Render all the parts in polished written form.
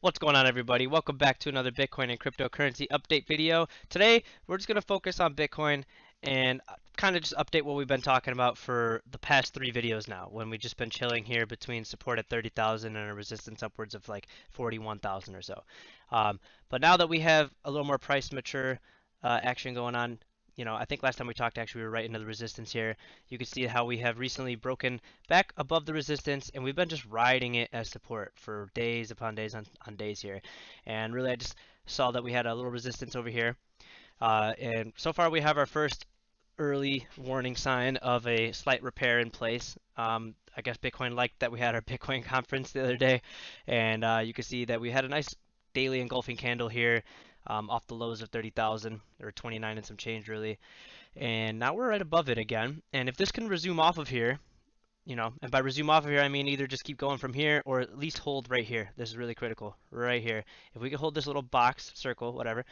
What's going on, everybody? Welcome back to another Bitcoin and cryptocurrency update video. Today, we're just going to focus on Bitcoin and kind of just update what we've been talking about for the past three videos now, when we've just been chilling here between support at 30,000 and a resistance upwards of like 41,000 or so. But now that we have a little more price mature action going on, I think last time we talked, actually, we were right into the resistance here. You can see how we have recently broken back above the resistance, and we've been just riding it as support for days upon days on days here. And really, I just saw that we had a little resistance over here. And so far, we have our first early warning sign of a slight repair in place. I guess Bitcoin liked that we had our Bitcoin conference the other day, and you can see that we had a nice daily engulfing candle here off the lows of 30,000 or 29 and some change really. And now we're right above it again. And if this can resume off of here, and by resume off of here, I mean either just keep going from here or at least hold right here. This is really critical, right here. If we can hold this little box, circle, whatever,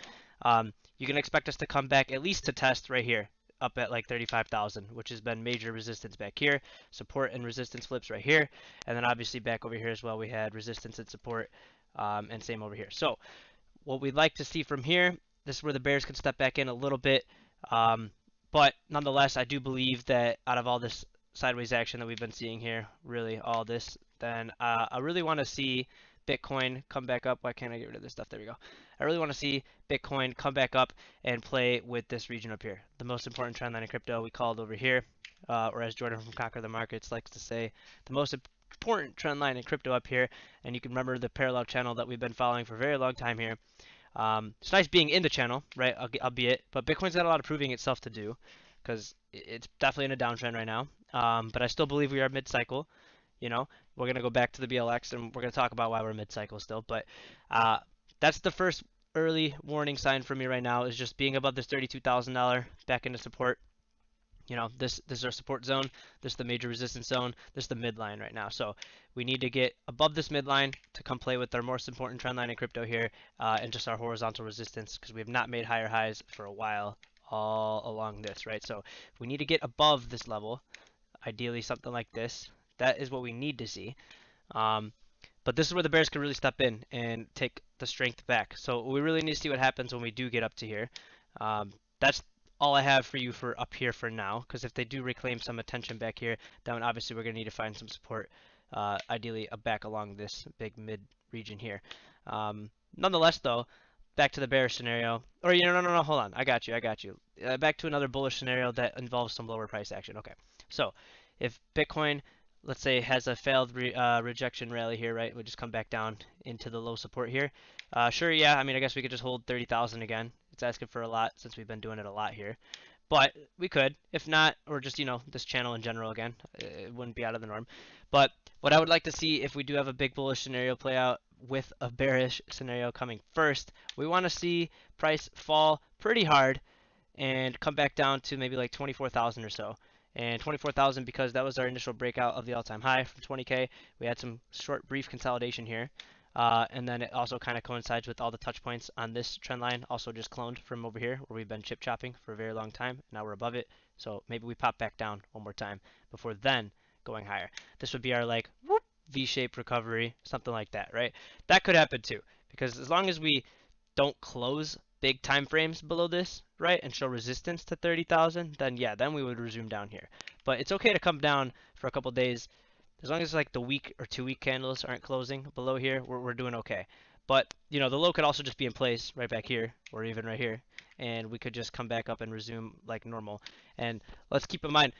you can expect us to come back at least to test right here, up at like 35,000, which has been major resistance back here, support and resistance flips right here, and then obviously back over here as well, we had resistance and support, and same over here. So what we'd like to see from here, this is where the bears could step back in a little bit, but nonetheless, I do believe that out of all this sideways action that we've been seeing here, really all this, then I really want to see Bitcoin come back up. Why can't I get rid of this stuff? There we go. I really want to see Bitcoin come back up and play with this region up here. The most important trend line in crypto we called over here, or as Jordan from Conquer the Markets likes to say, the most important trend line in crypto up here. And you can remember the parallel channel that we've been following for a very long time here. It's nice being in the channel, right? Albeit, but Bitcoin's got a lot of proving itself to do because it's definitely in a downtrend right now. But I still believe we are mid-cycle. We're gonna go back to the BLX and we're gonna talk about why we're mid-cycle still. But that's the first early warning sign for me right now is just being above this $32,000 back into support. This is our support zone. This is the major resistance zone. This is the midline right now. So we need to get above this midline to come play with our most important trend line in crypto here, and just our horizontal resistance because we have not made higher highs for a while all along this, right? So we need to get above this level, ideally something like this. That is what we need to see. But this is where the bears can really step in and take the strength back. So we really need to see what happens when we do get up to here. That's all I have for you for up here for now, because if they do reclaim some attention back here, then obviously we're going to need to find some support, ideally back along this big mid region here. Nonetheless, though, back to the bearish scenario, or no, hold on, I got you. Back to another bullish scenario that involves some lower price action. Okay, so if Bitcoin, let's say, has a failed rejection rally here, right? We just come back down into the low support here. Sure, yeah, I mean, I guess we could just hold 30,000 again. It's asking for a lot since we've been doing it a lot here. But we could, if not, or just, this channel in general again, it wouldn't be out of the norm. But what I would like to see if we do have a big bullish scenario play out with a bearish scenario coming first, we want to see price fall pretty hard and come back down to maybe like 24,000 or so. And 24,000 because that was our initial breakout of the all-time high from 20K. We had some short, brief consolidation here. And then it also kind of coincides with all the touch points on this trend line, also just cloned from over here where we've been chip chopping for a very long time. Now we're above it. So maybe we pop back down one more time before then going higher. This would be our like whoop, V-shaped recovery, something like that, right? That could happen too, because as long as we don't close big time frames below this, right, and show resistance to 30,000, then yeah, then we would resume down here. But it's okay to come down for a couple days as long as like the week or 2 week candles aren't closing below here, we're doing okay. But the low could also just be in place right back here or even right here, and we could just come back up and resume like normal. And let's keep in mind,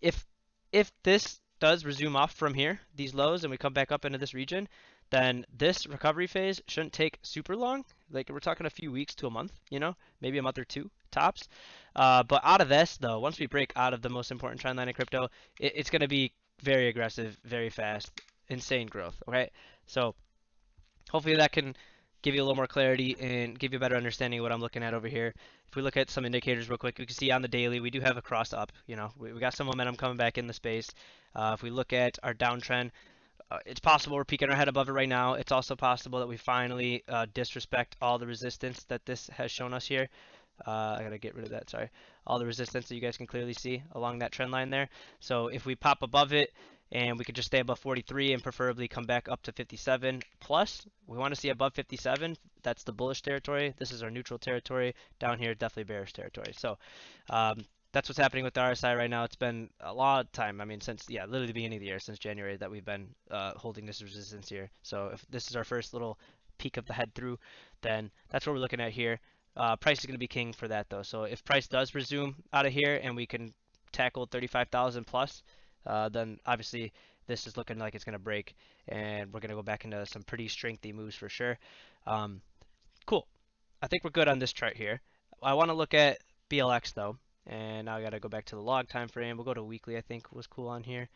if if this does resume off from here, these lows, and we come back up into this region, then this recovery phase shouldn't take super long. Like we're talking a few weeks to a month, maybe a month or two tops. But out of this, though, once we break out of the most important trend line in crypto, it's going to be very aggressive, very fast, insane growth. Okay, so hopefully that can give you a little more clarity and give you a better understanding of what I'm looking at over here. If we look at some indicators real quick, we can see on the daily we do have a cross up. We got some momentum coming back in the space. If we look at our downtrend, it's possible we're peeking our head above it right now. It's also possible that we finally disrespect all the resistance that this has shown us here. I gotta get rid of that, sorry. All the resistance that you guys can clearly see along that trend line there. So if we pop above it and we could just stay above 43 and preferably come back up to 57 plus. We want to see above 57. That's the bullish territory. This is our neutral territory. Down here, definitely bearish territory. So that's what's happening with the RSI right now. It's been a lot of time. I mean, since, yeah, literally the beginning of the year, since January, that we've been holding this resistance here. So if this is our first little peek of the head through, then that's what we're looking at here. Price is going to be king for that, though. So if price does resume out of here and we can tackle 35,000 plus, then obviously this is looking like it's going to break, and we're going to go back into some pretty strengthy moves for sure. Cool. I think we're good on this chart here. I want to look at BLX, though. And now I got to go back to the log time frame. We'll go to weekly, I think was cool on here.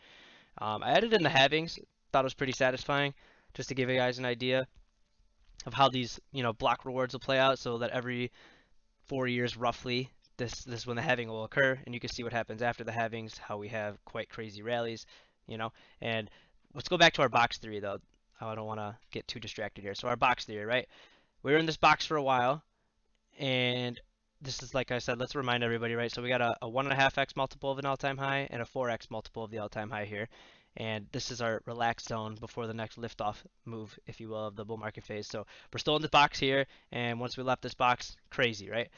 I added in the halvings. Thought it was pretty satisfying, just to give you guys an idea of how these, block rewards will play out, so that every 4 years roughly, this is when the halving will occur, and you can see what happens after the halvings, how we have quite crazy rallies, And let's go back to our box theory, though. I don't want to get too distracted here. So our box theory, right? We were in this box for a while, and this is, like I said, let's remind everybody, right? So we got a 1.5x multiple of an all-time high and a 4x multiple of the all-time high here. And this is our relaxed zone before the next liftoff move, if you will, of the bull market phase. So we're still in the box here, and once we left this box, crazy, right?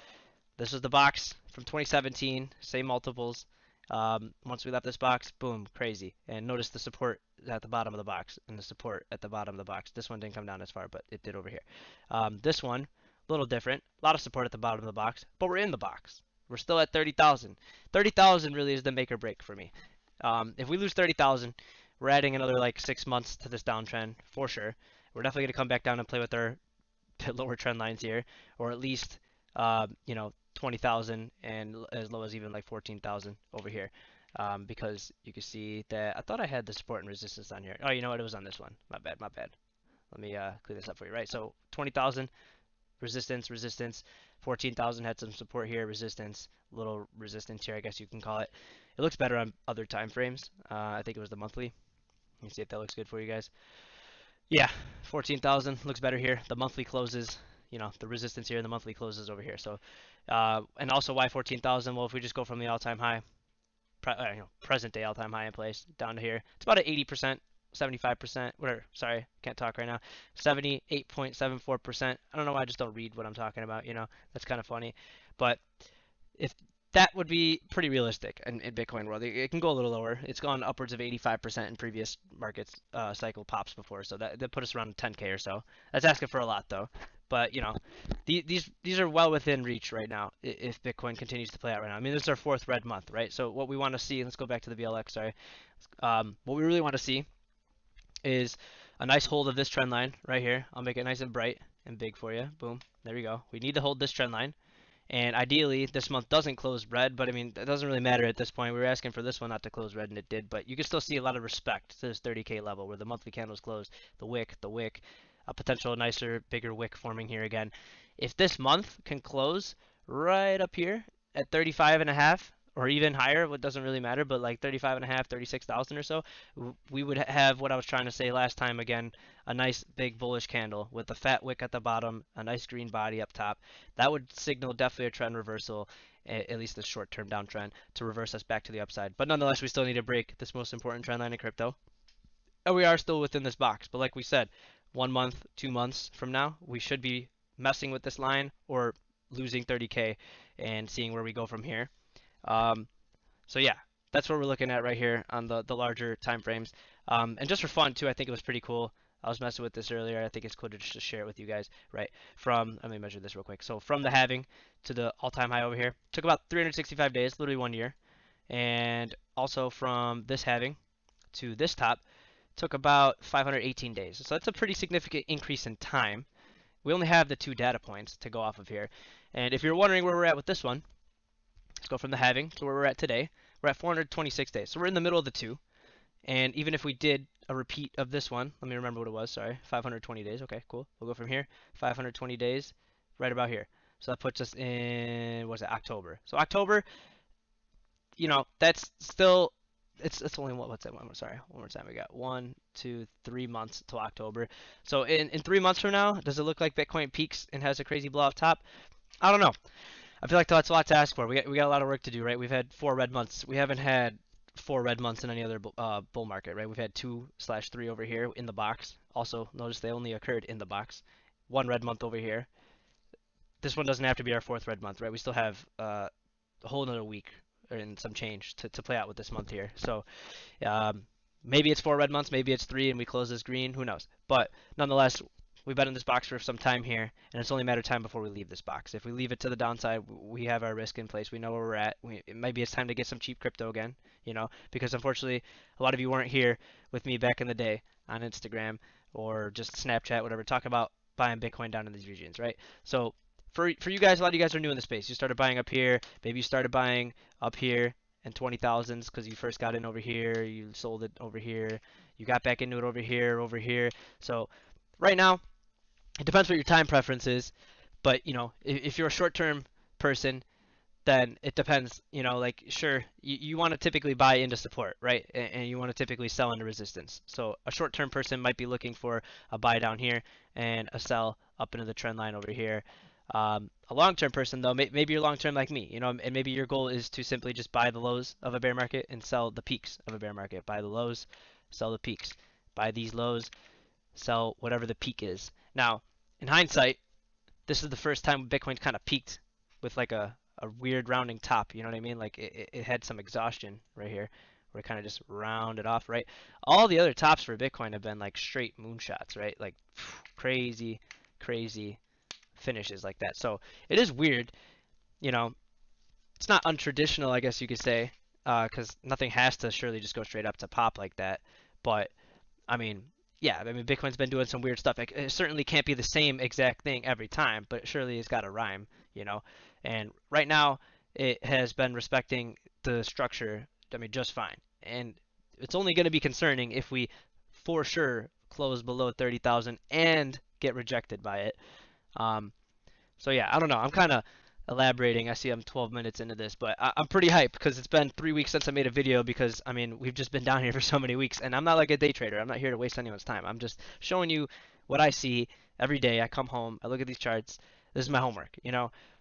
This is the box from 2017, same multiples. Once we left this box, boom, crazy. And notice the support at the bottom of the box and the support at the bottom of the box. This one didn't come down as far, but it did over here. This one, a little different. A lot of support at the bottom of the box, but we're in the box. We're still at 30,000. 30,000 really is the make or break for me. If we lose 30,000, we're adding another like 6 months to this downtrend for sure. We're definitely going to come back down and play with our lower trend lines here, or at least 20,000 and as low as even like 14,000 over here, because you can see that I thought I had the support and resistance on here. Oh, you know what? It was on this one. My bad. Let me clear this up for you. Right, so 20,000 resistance, 14,000 had some support here, resistance, little resistance here, I guess you can call it. It looks better on other time frames. I think it was the monthly. Let me see if that looks good for you guys. Yeah, 14,000 looks better here. The monthly closes, the resistance here, and the monthly closes over here. So, and also why 14,000? Well, if we just go from the all-time high, present day all-time high in place down to here, it's about an 80%, 75%, whatever. Sorry, can't talk right now. 78.74%. I don't know why I just don't read what I'm talking about. That's kind of funny, but if that would be pretty realistic in Bitcoin world. It can go a little lower. It's gone upwards of 85% in previous markets cycle pops before, so that put us around 10K or so. That's asking for a lot though. But these are well within reach right now if Bitcoin continues to play out right now. I mean, this is our fourth red month, right? So what we want to see, let's go back to the BLX, sorry. What we really want to see is a nice hold of this trend line right here. I'll make it nice and bright and big for you. Boom. There we go. We need to hold this trend line. And ideally, this month doesn't close red, but I mean, that doesn't really matter at this point. We were asking for this one not to close red, and it did. But you can still see a lot of respect to this 30K level where the monthly candles closed, the wick, a potential nicer, bigger wick forming here again. If this month can close right up here at 35.5 or even higher, it doesn't really matter, but like 35.5, 36,000 or so, we would have what I was trying to say last time again, a nice big bullish candle with a fat wick at the bottom, a nice green body up top. That would signal definitely a trend reversal, at least the short-term downtrend, to reverse us back to the upside. But nonetheless, we still need to break this most important trend line in crypto. And we are still within this box, but like we said, 1 month, 2 months from now, we should be messing with this line or losing 30K and seeing where we go from here. So yeah, that's what we're looking at right here on the larger time frames. And just for fun too, I think it was pretty cool. I was messing with this earlier. I think it's cool to just share it with you guys, right? Let me measure this real quick. So from the halving to the all-time high over here, took about 365 days, literally 1 year. And also from this halving to this top, took about 518 days. So that's a pretty significant increase in time. We only have the 2 data points to go off of here. And if you're wondering where we're at with this one, let's go from the halving to where we're at today. We're at 426 days. So we're in the middle of the 2. And even if we did a repeat of this one, let me remember what it was, sorry, 520 days. Okay, cool. We'll go from here, 520 days, right about here. So that puts us in, what is it, October. So October, that's still, it's only, what's that one? Sorry, one more time. We got 1, 2, 3 months till October. So in 3 months from now, does it look like Bitcoin peaks and has a crazy blow off top? I don't know. I feel like that's a lot to ask for. We got a lot of work to do, right? We've had 4 red months. We haven't had 4 red months in any other bull market, right? We've had 2/3 over here in the box. Also, notice they only occurred in the box. 1 red month over here. This one doesn't have to be our 4th red month, right? We still have a whole another week and some change to play out with this month here. So maybe it's 4 red months, maybe it's 3, and we close this green. Who knows? But nonetheless, we've been in this box for some time here, and it's only a matter of time before we leave this box. If we leave it to the downside, we have our risk in place. We know where we're at. Maybe it's time to get some cheap crypto again, because unfortunately, a lot of you weren't here with me back in the day on Instagram or just Snapchat, whatever, talking about buying Bitcoin down in these regions, right? So for you guys, a lot of you guys are new in the space. You started buying up here. Maybe you started buying up here in 20,000s because you first got in over here. You sold it over here. You got back into it over here, over here. So right now, it depends what your time preference is. But, if you're a short-term person, then it depends, like, sure, you want to typically buy into support, right? And you want to typically sell into resistance. So a short-term person might be looking for a buy down here and a sell up into the trend line over here. A long-term person, though, maybe you're long-term like me, and maybe your goal is to simply just buy the lows of a bear market and sell the peaks of a bear market. Buy the lows, sell the peaks. Buy these lows, sell whatever the peak is. Now, in hindsight, this is the first time Bitcoin's kind of peaked with like a weird rounding top. You know what I mean? Like it had some exhaustion right here where it kind of just rounded off, right? All the other tops for Bitcoin have been like straight moonshots, right? Like crazy, crazy finishes like that. So it is weird, it's not untraditional, I guess you could say, because nothing has to surely just go straight up to pop like that. But I mean, yeah, I mean, Bitcoin's been doing some weird stuff. It certainly can't be the same exact thing every time, but surely it's got a rhyme, And right now, it has been respecting the structure, I mean, just fine. And it's only going to be concerning if we, for sure, close below 30,000 and get rejected by it. So yeah, I don't know. I'm kind of elaborating. I see I'm 12 minutes into this, but I'm pretty hyped because it's been 3 weeks since I made a video because, I mean, we've just been down here for so many weeks, and I'm not like a day trader. I'm not here to waste anyone's time. I'm just showing you what I see every day. I come home, I look at these charts. This is my homework,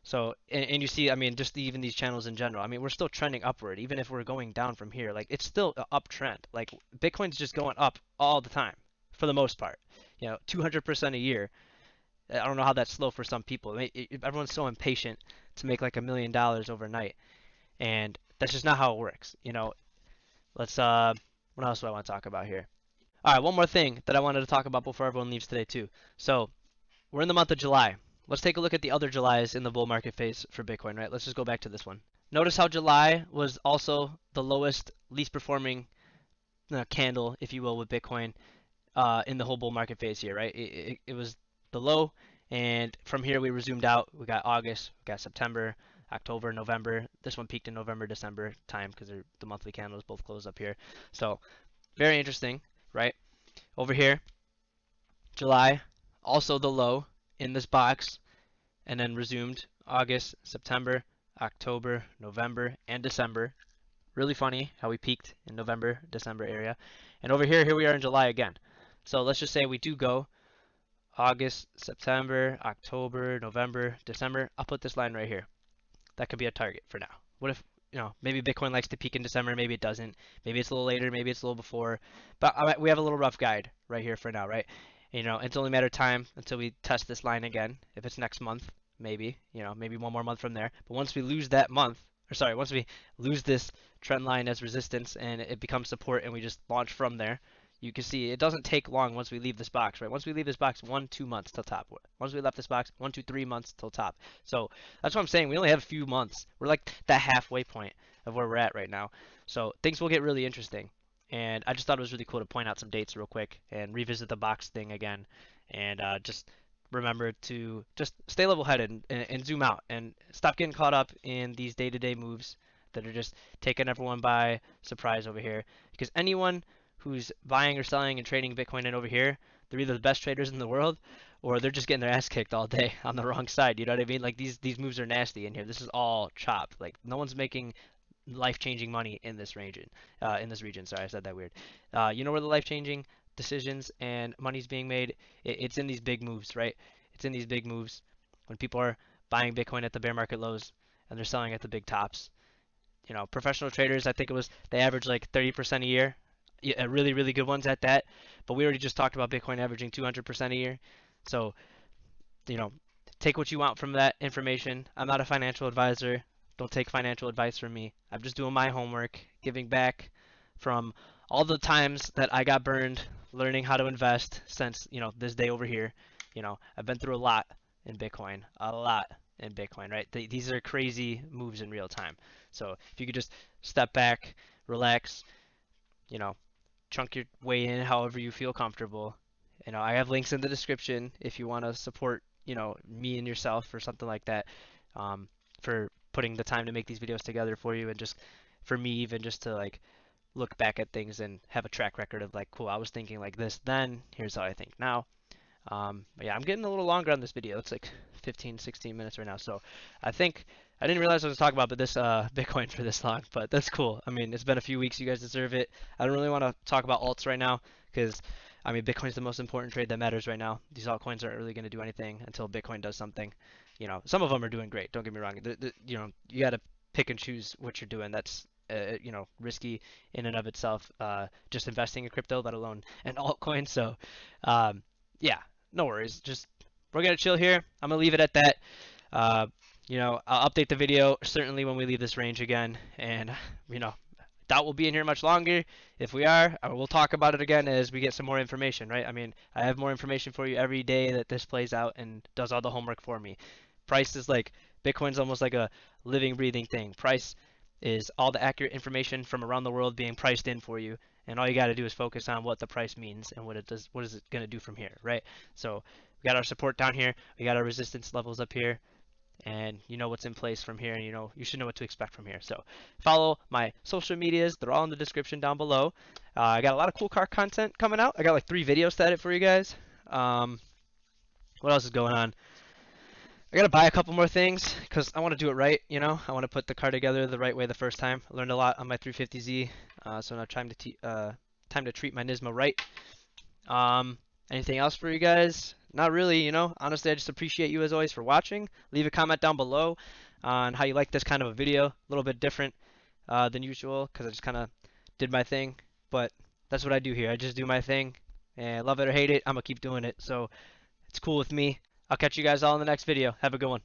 So, and you see, I mean, just even these channels in general. I mean, we're still trending upward, even if we're going down from here. Like, it's still an uptrend. Like, Bitcoin's just going up all the time, for the most part. 200% a year. I don't know how that's slow for some people. Everyone's so impatient to make like $1 million overnight, and that's just not how it works. Let's what else do I want to talk about here? All right, one more thing that I wanted to talk about before everyone leaves today too. So we're in the month of July. Let's take a look at the other Julys in the bull market phase for Bitcoin, right? Let's just go back to this one. Notice how July was also the lowest, least performing candle, if you will, with Bitcoin in the whole bull market phase here, right? It was the low, and from here we resumed out. We got August, we got September, October, November. This one peaked in November, December time because the monthly candles both close up here. So very interesting, right? Over here, July, also the low in this box, and then resumed August, September, October, November, and December. Really funny how we peaked in November, December area. And over here we are in July again. So let's just say we do go August, September, October, November, December. I'll put this line right here. That could be a target for now. What if, maybe Bitcoin likes to peak in December, maybe it doesn't. Maybe it's a little later, maybe it's a little before. But we have a little rough guide right here for now, right? It's only a matter of time until we test this line again. If it's next month, maybe, maybe one more month from there. But once we lose that month, once we lose this trend line as resistance and it becomes support and we just launch from there, you can see it doesn't take long once we leave this box, right? Once we leave this box, 1-2 months till top. Once we left this box, 1-3 months till top. So that's what I'm saying. We only have a few months. We're like that halfway point of where we're at right now. So things will get really interesting. And I just thought it was really cool to point out some dates real quick and revisit the box thing again. And just remember to just stay level-headed and zoom out and stop getting caught up in these day-to-day moves that are just taking everyone by surprise over here. Because anyone who's buying or selling and trading Bitcoin in over here, they're either the best traders in the world or they're just getting their ass kicked all day on the wrong side. You know what I mean? Like these moves are nasty in here. This is all chop. Like no one's making life-changing money in this region. Sorry, I said that weird. You know where the life-changing decisions and money's being made? It's in these big moves, right? It's in these big moves when people are buying Bitcoin at the bear market lows and they're selling at the big tops. professional traders, I think they average like 30% a year, really, really good ones at that. But we already just talked about Bitcoin averaging 200% a year. So, you know, take what you want from that information. I'm not a financial advisor. Don't take financial advice from me. I'm just doing my homework, giving back from all the times that I got burned learning how to invest since, this day over here. I've been through a lot in Bitcoin, right? These are crazy moves in real time. So if you could just step back, relax, you know, chunk your way in however you feel comfortable. I have links in the description if you want to support, me and yourself or something like that, for putting the time to make these videos together for you, and just for me even just to like look back at things and have a track record of like, cool, I was thinking like this then, here's how I think now. But yeah, I'm getting a little longer on this video. It's like 15, 16 minutes right now. So I think I didn't realize what I was talking about, but this Bitcoin for this long, but that's cool. I mean, it's been a few weeks. You guys deserve it. I don't really want to talk about alts right now because I mean, Bitcoin's the most important trade that matters right now. These altcoins aren't really going to do anything until Bitcoin does something. Some of them are doing great. Don't get me wrong. You got to pick and choose what you're doing. That's risky in and of itself. Just investing in crypto, let alone an altcoin. So, yeah, no worries. Just we're gonna chill here. I'm gonna leave it at that. Uh, I'll update the video certainly when we leave this range again, and doubt we'll be in here much longer. If we are, we'll talk about it again as we get some more information, right? I mean, I have more information for you every day that this plays out and does all the homework for me. Price is like Bitcoin's almost like a living, breathing thing. Price is all the accurate information from around the world being priced in for you, and all you got to do is focus on what the price means and what it does. What is it going to do from here, right? So we got our support down here, we got our resistance levels up here, and you know what's in place from here, and you should know what to expect from here. So follow my social medias, they're all in the description down below. I got a lot of cool car content coming out. I got like 3 videos to edit for you guys. What else is going on? I gotta buy a couple more things because I want to do it right. I want to put the car together the right way the first time. I learned a lot on my 350Z, so now time to treat my Nismo right. Anything else for you guys? Not really, honestly, I just appreciate you as always for watching. Leave a comment down below on how you like this kind of a video. A little bit different than usual because I just kind of did my thing, but that's what I do here. I just do my thing, and love it or hate it, I'm gonna keep doing it. So it's cool with me. I'll catch you guys all in the next video. Have a good one.